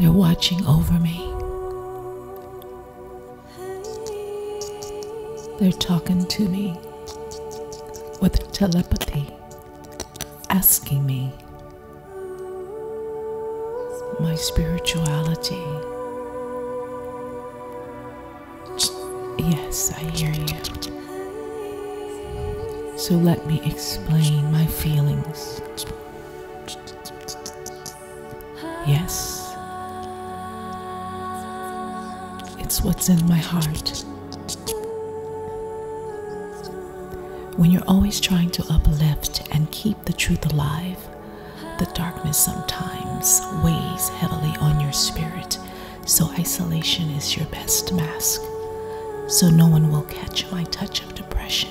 They're watching over me. They're talking to me with telepathy, asking me my spirituality. Yes, I hear you. So let me explain my feelings. Yes, it's what's in my heart. When you're always trying to uplift and keep the truth alive, the darkness sometimes weighs heavily on your spirit, so isolation is your best mask. So no one will catch my touch of depression,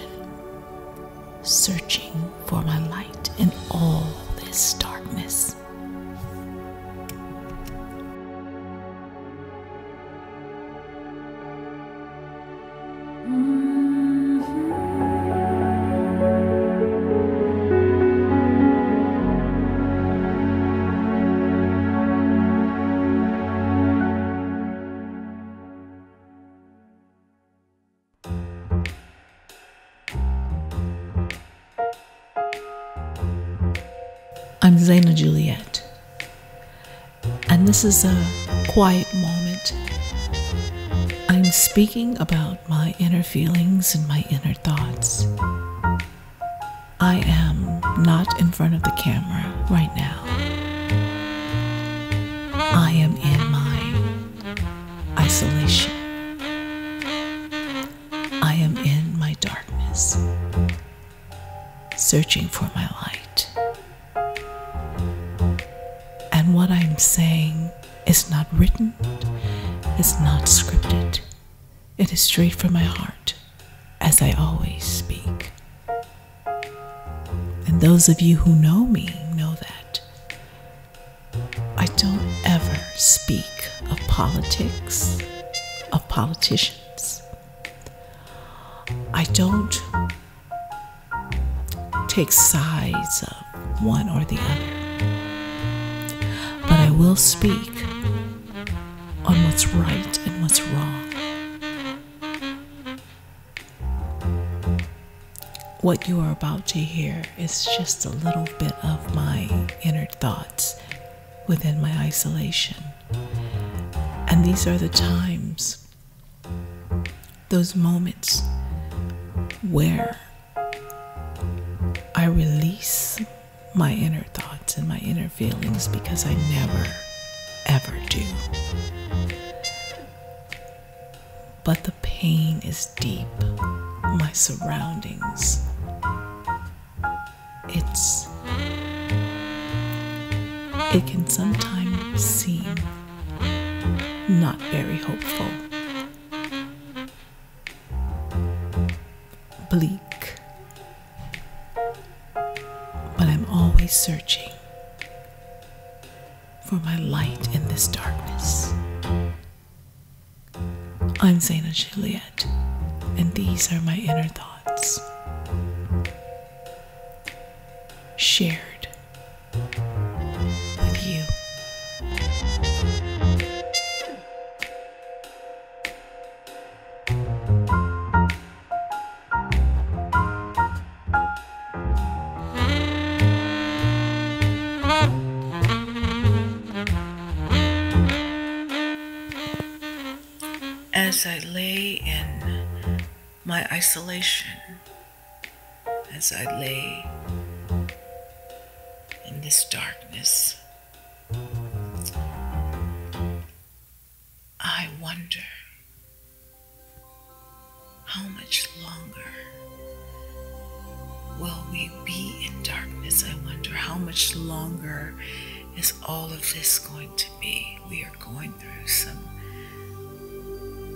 searching for my light in all this darkness. I'm Zaina Juliette, and this is a quiet moment. I'm speaking about my inner feelings and my inner thoughts. I am not in front of the camera right now. I am in my isolation. I am in my darkness, searching for my light. And what I'm saying is not written, it's not scripted. It is straight from my heart, as I always speak. And those of you who know me know that I don't ever speak of politics, of politicians. I don't take sides of one or the other. But I will speak on what's right and what's wrong. What you are about to hear is just a little bit of my inner thoughts within my isolation. And these are the times, those moments where I release my inner thoughts and my inner feelings, because I never, ever do. But the pain is deep. My surroundings, it can sometimes seem not very hopeful, bleak. But I'm always searching for my light in this darkness. I'm Zaina Juliette, and these are my inner thoughts, shared with you. As I lay in my isolation, as I lay in this darkness, I wonder how much longer will we be in darkness. I wonder how much longer is all of this going to be. We are going through some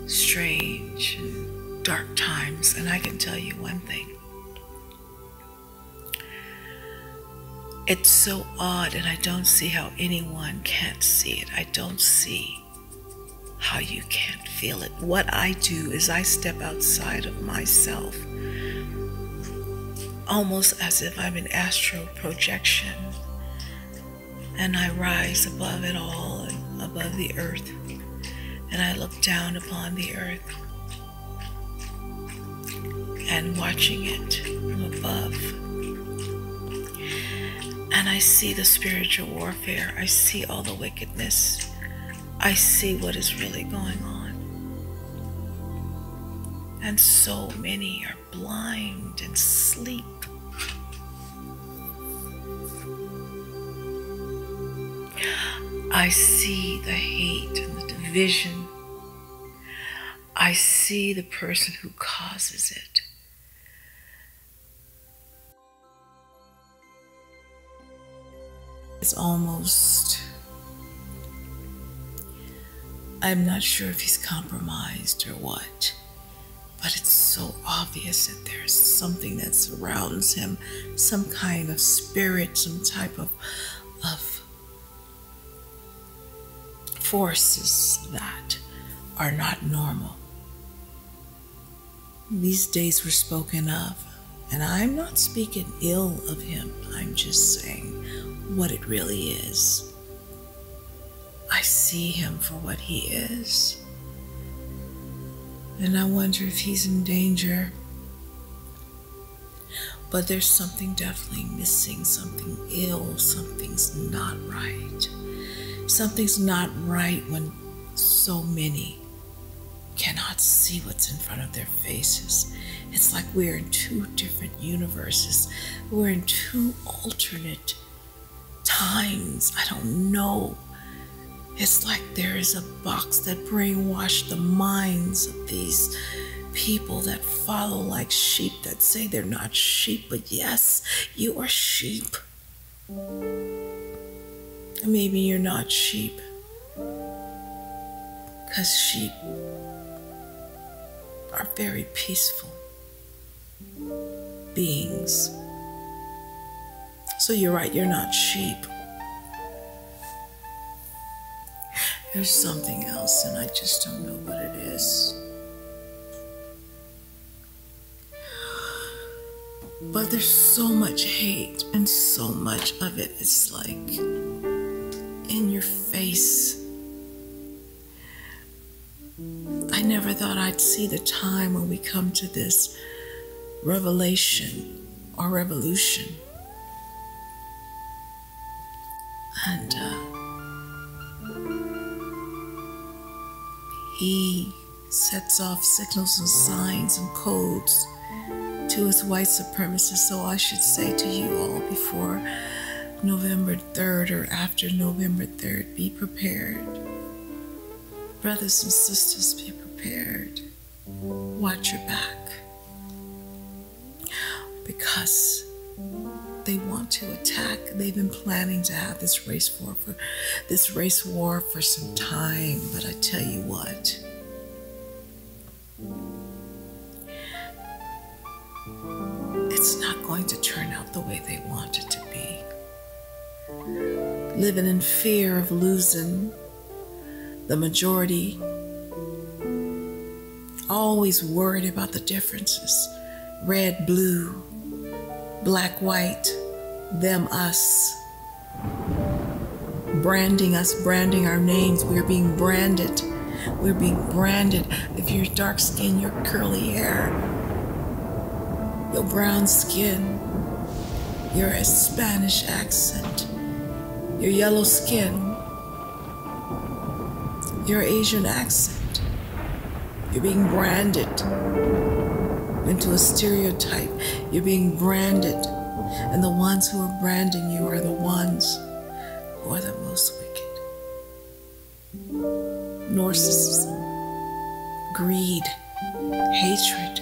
strange and dark times, and I can tell you one thing. It's so odd, and I don't see how anyone can't see it. I don't see how you can't feel it. What I do is I step outside of myself, almost as if I'm an astral projection, and I rise above it all, above the earth, and I look down upon the earth and watching it from above. And I see the spiritual warfare. I see all the wickedness. I see what is really going on. And so many are blind and asleep. I see the hate and the division. I see the person who causes it. It's almost, I'm not sure if he's compromised or what, but it's so obvious that there's something that surrounds him, some kind of spirit, some type of forces that are not normal. These days were spoken of, and I'm not speaking ill of him. I'm just saying what it really is. I see him for what he is. And I wonder if he's in danger. But there's something definitely missing, something ill, something's not right. Something's not right when so many cannot see what's in front of their faces. It's like we're in two different universes. We're in two alternate times. I don't know. It's like there is a box that brainwashed the minds of these people that follow like sheep, that say they're not sheep, but yes, you are sheep. Maybe you're not sheep, because sheep are very peaceful beings. So you're right, you're not sheep. There's something else, and I just don't know what it is. But there's so much hate, and so much of it is like in your face. I never thought I'd see the time when we come to this revelation or revolution. And he sets off signals and signs and codes to his white supremacists. So I should say to you all, before November 3rd or after November 3rd, be prepared. Brothers and sisters, be prepared. Watch your back. Because they want to attack. They've been planning to have this race war for some time. But I tell you what, it's not going to turn out the way they want it to be. Living in fear of losing the majority, always worried about the differences. Red, blue, black, white, them, us. Branding us, branding our names. We're being branded. We're being branded. If you're dark skin, your curly hair, your brown skin, your Spanish accent, your yellow skin, your Asian accent. You're being branded into a stereotype. You're being branded. And the ones who are branding you are the ones who are the most wicked. Narcissism, greed, hatred.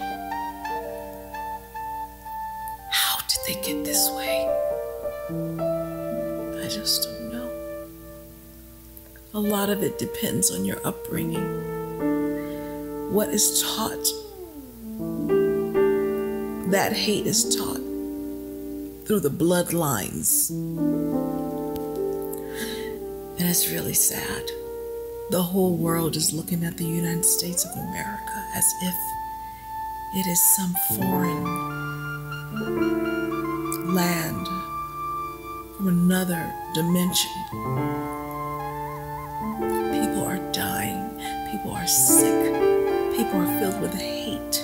How did they get this way? I just don't know. A lot of it depends on your upbringing. What is taught, that hate is taught through the bloodlines. And it's really sad. The whole world is looking at the United States of America as if it is some foreign land from another dimension. sick. People are filled with hate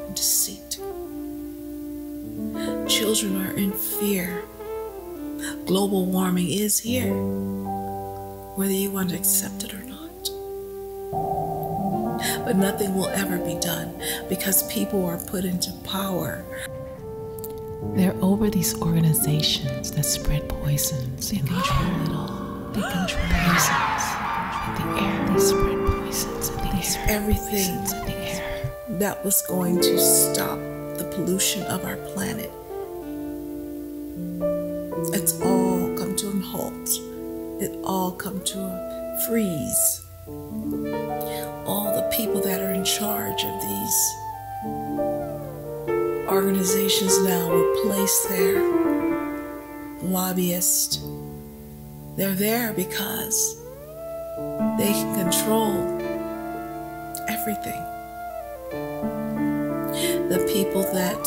and deceit. Children are in fear. Global warming is here, whether you want to accept it or not. But nothing will ever be done because people are put into power. They're over these organizations that spread poisons. They control it all. They control poisons in the air. They spread poisons in the air. Everything in the air that was going to stop the pollution of our planet. It's all come to a halt. It all come to a freeze. All the people that are in charge of these organizations now were placed there. Lobbyists. They're there because they can control everything. The people that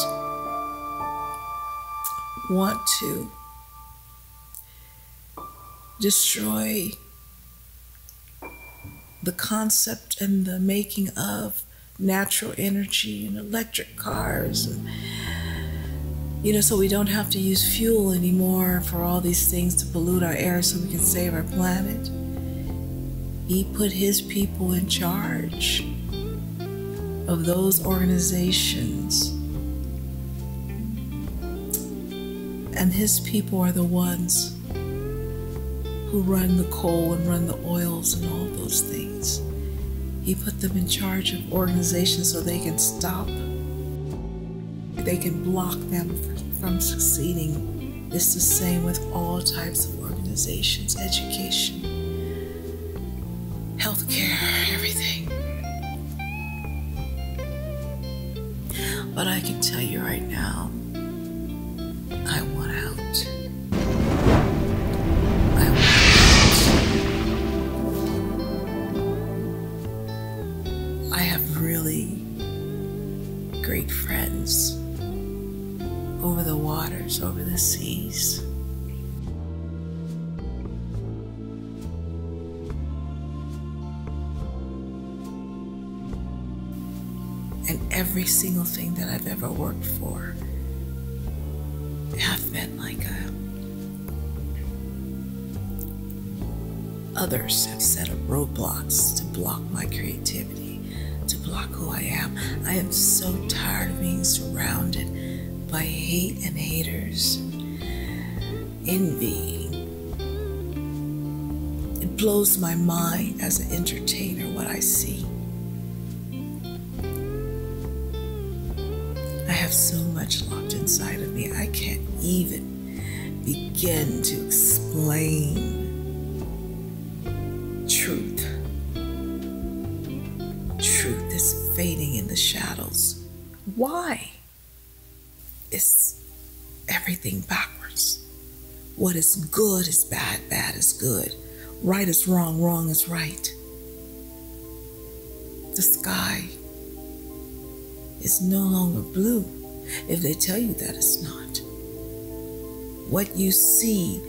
want to destroy the concept and the making of natural energy and electric cars, and, so we don't have to use fuel anymore for all these things to pollute our air so we can save our planet. He put his people in charge of those organizations, and his people are the ones who run the coal and run the oils and all those things. He put them in charge of organizations so they can stop. They can block them from succeeding. It's the same with all types of organizations, education, healthcare, everything. But I can tell you right now, I want out. I want out. I have really great friends over the waters, over the seas. And every single thing that I've ever worked for have been like others have set up roadblocks to block my creativity, to block who I am. I am so tired of being surrounded by hate and haters, envy. It blows my mind as an entertainer what I see. I have so much locked inside of me, I can't even begin to explain truth. Truth is fading in the shadows. Why? It's everything backwards. What is good is bad, bad is good. Right is wrong, wrong is right. The sky is no longer blue if they tell you that it's not. What you see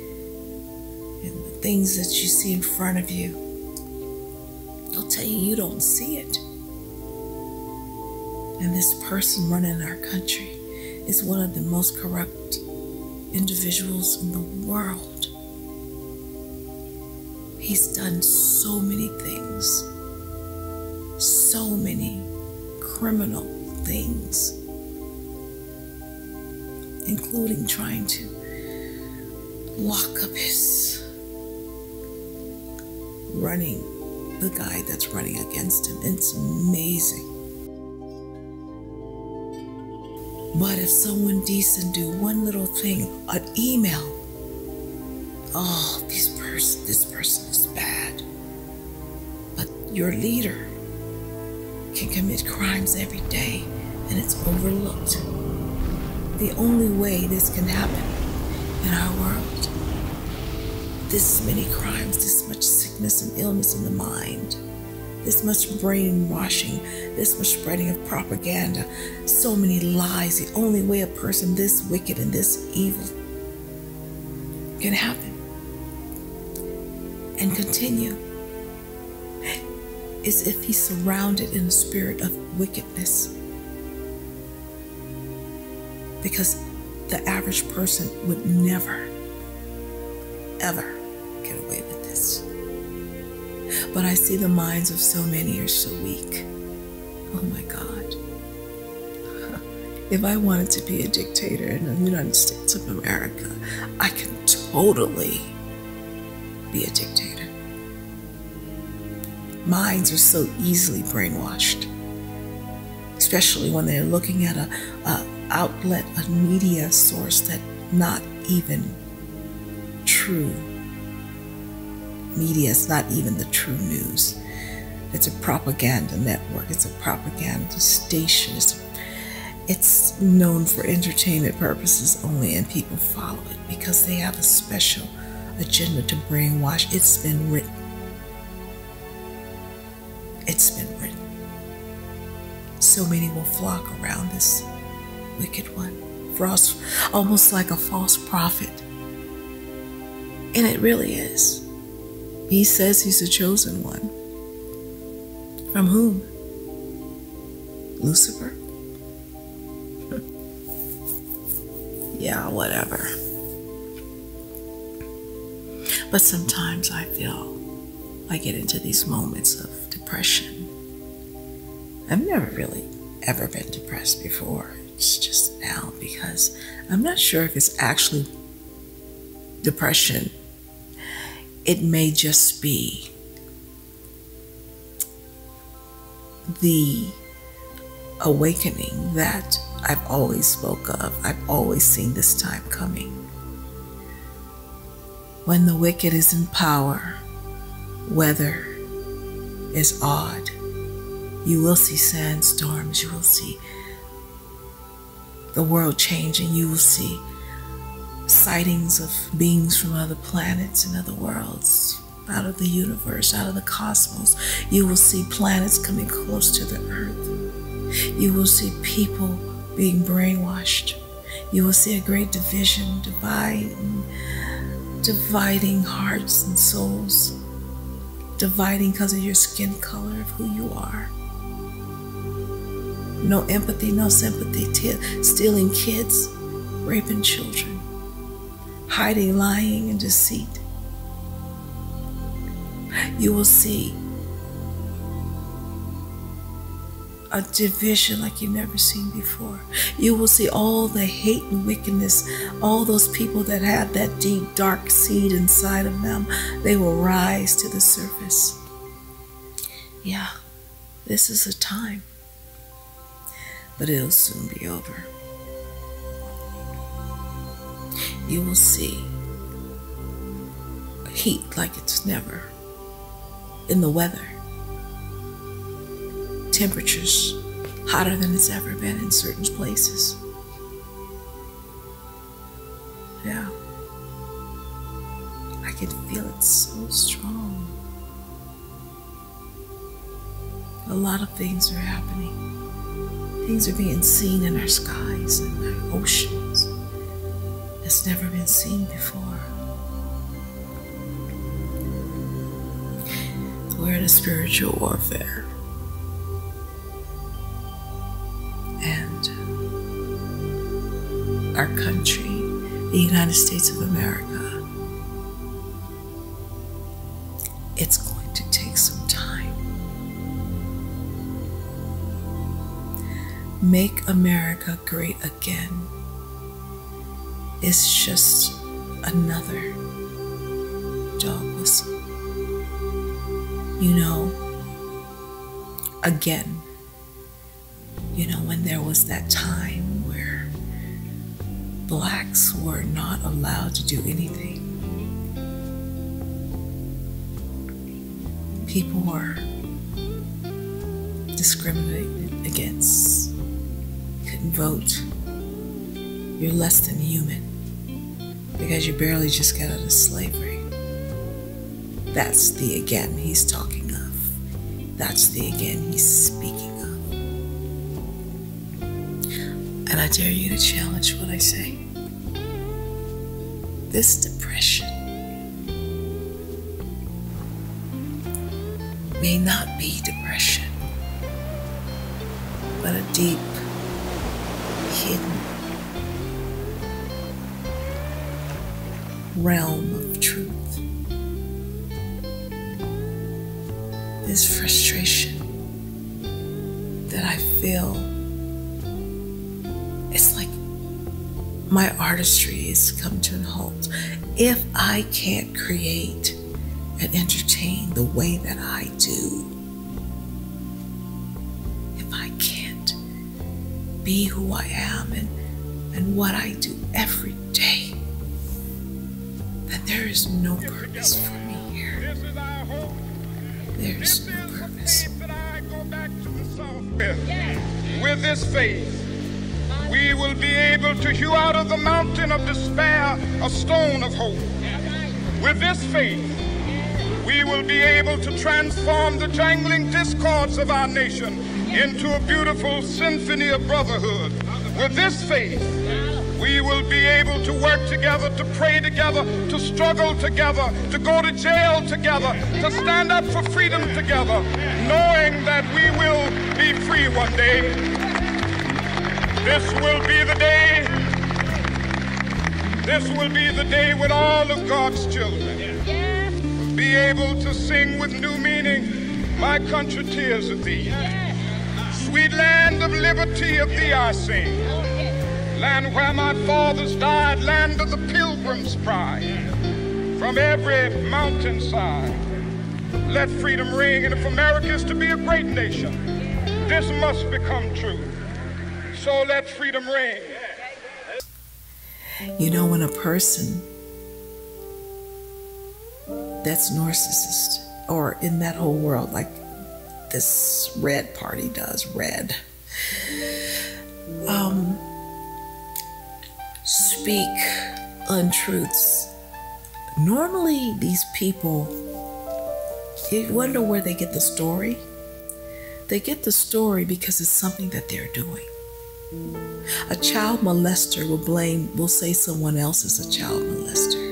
and the things that you see in front of you, they'll tell you you don't see it. And this person running our country is one of the most corrupt individuals in the world. He's done so many things, so many criminal things, including trying to lock up the guy that's running against him. It's amazing. But if someone decent do one little thing, an email, oh, this person is bad. But your leader can commit crimes every day and it's overlooked. The only way this can happen in our world, this many crimes, this much sickness and illness in the mind, this much brainwashing, this much spreading of propaganda, so many lies. The only way a person this wicked and this evil can happen and continue is if he's surrounded in a spirit of wickedness. Because the average person would never, ever get away with this. But I see the minds of so many are so weak. Oh my God. If I wanted to be a dictator in the United States of America, I can totally be a dictator. Minds are so easily brainwashed, especially when they're looking at a outlet, a media source that not even true media. It's not even the true news. It's a propaganda network. It's a propaganda station. It's known for entertainment purposes only, and people follow it because they have a special agenda to brainwash. It's been written. It's been written. So many will flock around this wicked one, for us, almost like a false prophet. And it really is. He says he's the chosen one. From whom? Lucifer? Yeah, whatever. But sometimes I feel I get into these moments of depression. I've never really ever been depressed before. It's just now because I'm not sure if it's actually depression. It may just be the awakening that I've always spoke of. I've always seen this time coming. When the wicked is in power, weather is odd. You will see sandstorms. You will see the world changing. You will see sightings of beings from other planets and other worlds, out of the universe, out of the cosmos. You will see planets coming close to the earth. You will see people being brainwashed. You will see a great division, dividing hearts and souls, dividing because of your skin color, of who you are. No empathy, no sympathy, stealing kids, raping children, hiding, lying, and deceit. You will see a division like you've never seen before. You will see all the hate and wickedness, all those people that have that deep, dark seed inside of them. They will rise to the surface. Yeah, this is a time, but it'll soon be over. You will see heat like it's never in the weather. Temperatures hotter than it's ever been in certain places. Yeah. I can feel it so strong. A lot of things are happening. Things are being seen in our skies and our oceans. It's never been seen before. We're in a spiritual warfare. And our country, the United States of America, it's going to take some time. Make America Great Again is just another dog whistle. You know, again, you know, when there was that time where blacks were not allowed to do anything. People were discriminated against. You couldn't vote. You're less than human because you barely just got out of slavery. That's the again he's talking of. That's the again he's speaking of. And I dare you to challenge what I say. This depression, may not be depression, but a deep, hidden realm of truth. This frustration that I feel, it's like my artistry has come to a halt. If I can't create and entertain the way that I do, if I can't be who I am and what I do every day, then there is no purpose for me here. There is no purpose. With this faith, we will be able to hew out of the mountain of despair a stone of hope. With this faith, we will be able to transform the jangling discords of our nation into a beautiful symphony of brotherhood. With this faith, we will be able to work together, to pray together, to struggle together, to go to jail together, to stand up for freedom together, knowing that we will be free one day. This will be the day. This will be the day when all of God's children will be able to sing with new meaning, my country, tears of thee. Sweet land of liberty, of thee I sing. Land where my fathers died, land of the pilgrim's pride. From every mountainside, let freedom ring. And if America is to be a great nation, this must become true. So let freedom ring. You know, when a person that's narcissist, or in that whole world, like this red party does, red, speak untruths. Normally, these people, you wonder where they get the story. They get the story because it's something that they're doing. A child molester will say someone else is a child molester.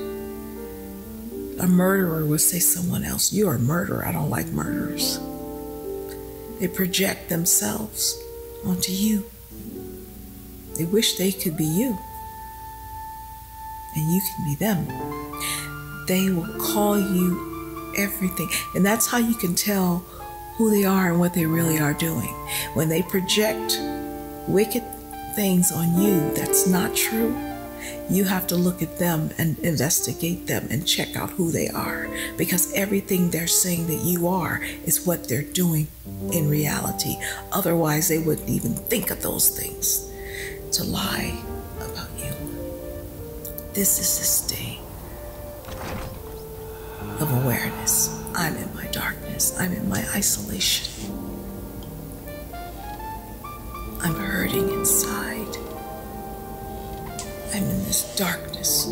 A murderer will say someone else, you're a murderer, I don't like murderers. They project themselves onto you. They wish they could be you, and you can be them. They will call you everything, and that's how you can tell who they are and what they really are doing. When they project wicked things on you that's not true, you have to look at them and investigate them and check out who they are, because everything they're saying that you are is what they're doing in reality. Otherwise, they wouldn't even think of those things to lie about you. This is this day of awareness. I'm in my darkness. I'm in my isolation. I'm hurting inside. I'm in this darkness,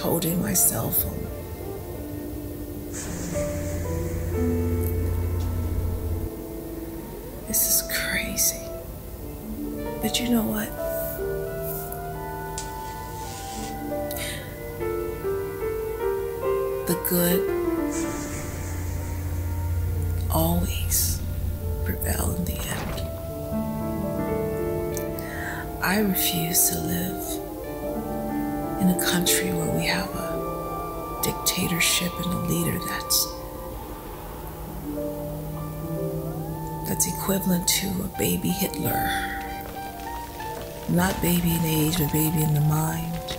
holding my cell phone. This is crazy. But you know what? The good always prevail in the end. I refuse to live in a country where we have a dictatorship and a leader that's equivalent to a baby Hitler. Not baby in age, but baby in the mind.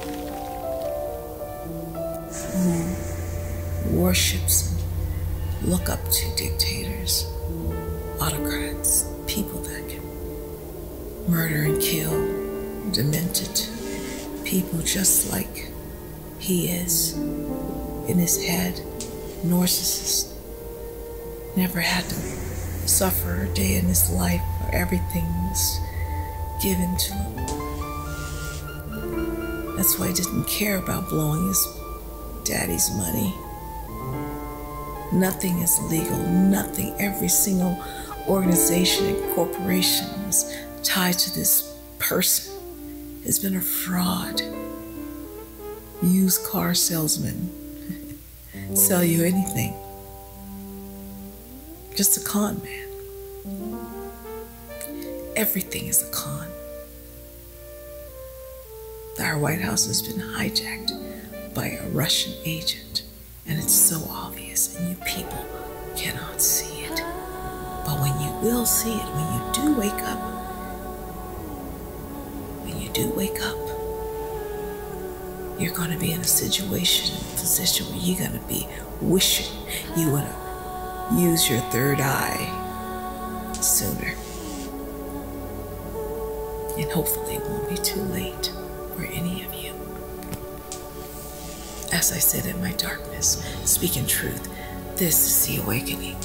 Who worships and look up to dictators, autocrats, people that can murder and kill, demented people just like he is in his head. Narcissist, never had to suffer a day in his life where everything's given to him. That's why he didn't care about blowing his daddy's money. Nothing is legal, nothing. Every single organization and corporation is tied to this person has been a fraud. Used car salesman, sell you anything. just a con man. Everything is a con. Our White House has been hijacked by a Russian agent, and it's so obvious, and you people cannot see it. But when you will see it, when you do wake up, you're going to be in a situation, a position where you're going to be wishing you would have used your third eye sooner. And hopefully it won't be too late for any of you. As I said, in my darkness, speaking truth, this is the awakening.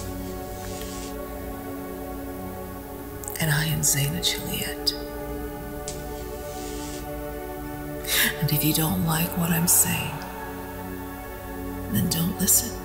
And I am Zaina Juliette. And if you don't like what I'm saying, then don't listen.